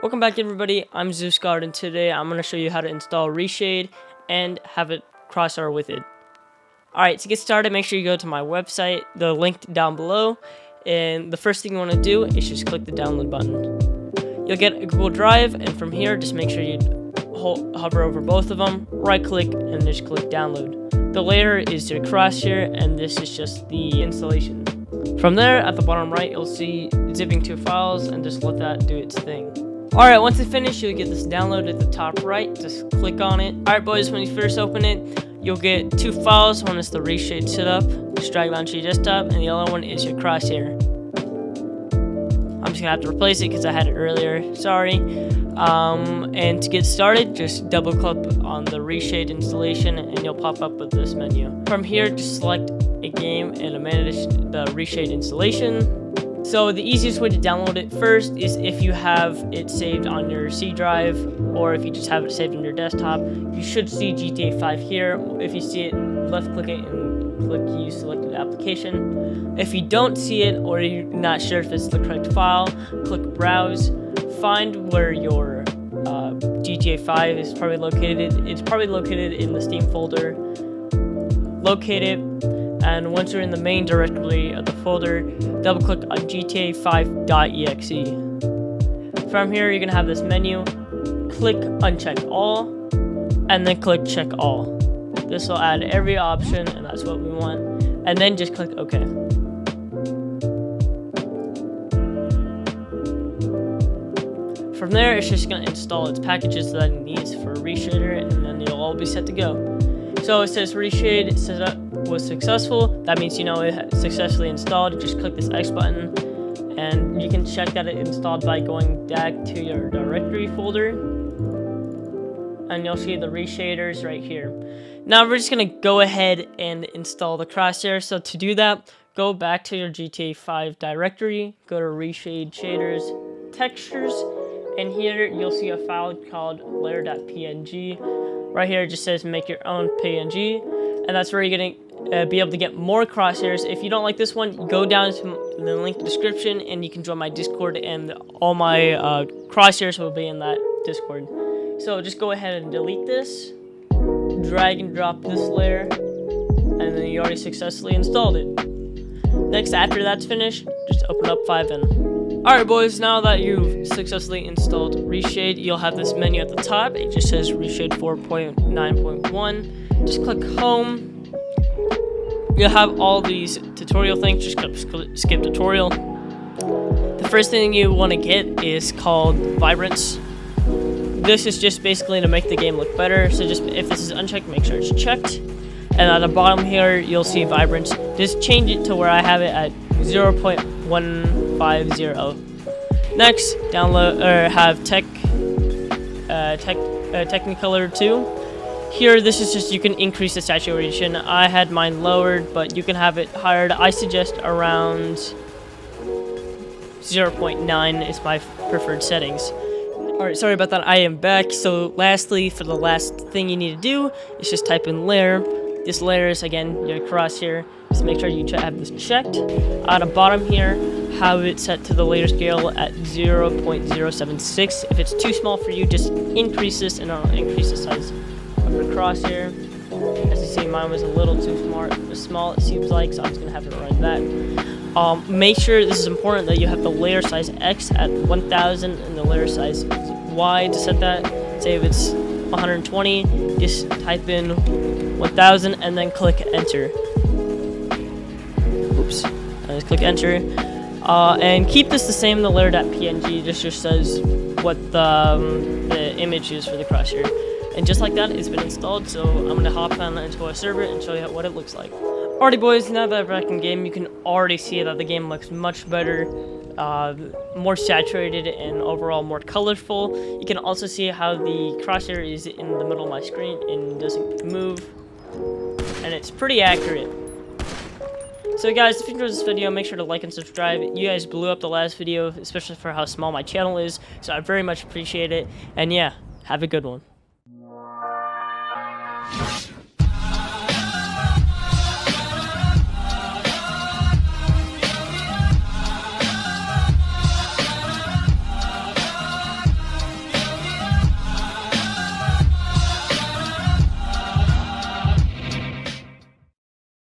Welcome back everybody, I'm ZeusGuard, and today I'm going to show you how to install Reshade and have it Crosshair with it. Alright, to get started, make sure you go to my website, the link down below, and the first thing you want to do is just click the download button. You'll get a Google Drive, and from here, just make sure you hover over both of them, right click, and just click download. The layer is your Crosshair, and this is just the installation. From there, at the bottom right, you'll see zipping 2 files, and just let that do its thing. Alright, once it's finished, you'll get this download at the top right. Just click on it. Alright boys, when you first open it, you'll get 2 files. One is the Reshade Setup, just drag it onto your desktop, and the other one is your Crosshair. I'm just gonna have to replace it because I had it earlier, sorry. And to get started, just double click on the Reshade installation and you'll pop up with this menu. From here, just select a game and manage the Reshade installation. So the easiest way to download it first is if you have it saved on your C drive, or if you just have it saved on your desktop. You should see GTA 5 here. If you see it, left click it and click use selected application. If you don't see it, or you're not sure if it's the correct file, click browse, find where your GTA 5 is probably located. It's probably located in the Steam folder. Locate it. And once you're in the main directory of the folder, double click on GTA5.exe. From here, you're gonna have this menu. Click uncheck all, and then click check all. This will add every option, and that's what we want. And then just click OK. From there, it's just gonna install its packages that it needs for Reshader, and then you'll all be set to go. So it says Reshade Setup was successful. That means you know it successfully installed. Just click this X button, and you can check that it installed by going back to your directory folder, and you'll see the reshaders right here. Now we're just gonna go ahead and install the Crosshair. So to do that, go back to your GTA 5 directory, go to Reshade Shaders, Textures, and here you'll see a file called layer.png. Right here it just says make your own PNG, and that's where you're going to be able to get more Crosshairs. If you don't like this one, go down to the link description and you can join my Discord, and all my Crosshairs will be in that Discord. So just go ahead and delete this, drag and drop this layer, and then you already successfully installed it. Next, after that's finished, just open up FIVEM. Alright boys, now that you've successfully installed Reshade, you'll have this menu at the top. It just says Reshade 4.9.1. Just click home. You'll have all these tutorial things. Just skip tutorial. The first thing you want to get is called Vibrance. This is just basically to make the game look better. So just if this is unchecked, make sure it's checked. And at the bottom here, you'll see Vibrance. Just change it to where I have it at 0.150. Next, download or have Technicolor 2. Here, this is just you can increase the saturation. I had mine lowered, but you can have it higher. I suggest around 0.9 is my preferred settings. Alright, sorry about that. I am back. So lastly, for the last thing you need to do is just type in layer. This layer is again your Crosshair. Just make sure you have this checked. At the bottom here, have it set to the layer scale at 0.076. If it's too small for you, just increase this and it'll increase the size of your Crosshair. As you see, mine was a little too small, it seems like, so I'm just gonna have it right back. Make sure, this is important, that you have the layer size X at 1000 and the layer size Y to set that. Say if it's 120, just type in 1000 and then click enter. Oops. And just click enter. And keep this the same, the layer.png just says what the image is for the Crosshair. And just like that, it's been installed, so I'm going to hop on into a server and show you what it looks like. Alrighty boys, now that I'm back in game, you can already see that the game looks much better, more saturated, and overall more colorful. You can also see how the Crosshair is in the middle of my screen and doesn't move, and it's pretty accurate. So guys, if you enjoyed this video, make sure to like and subscribe. You guys blew up the last video, especially for how small my channel is, so I very much appreciate it. And yeah, have a good one.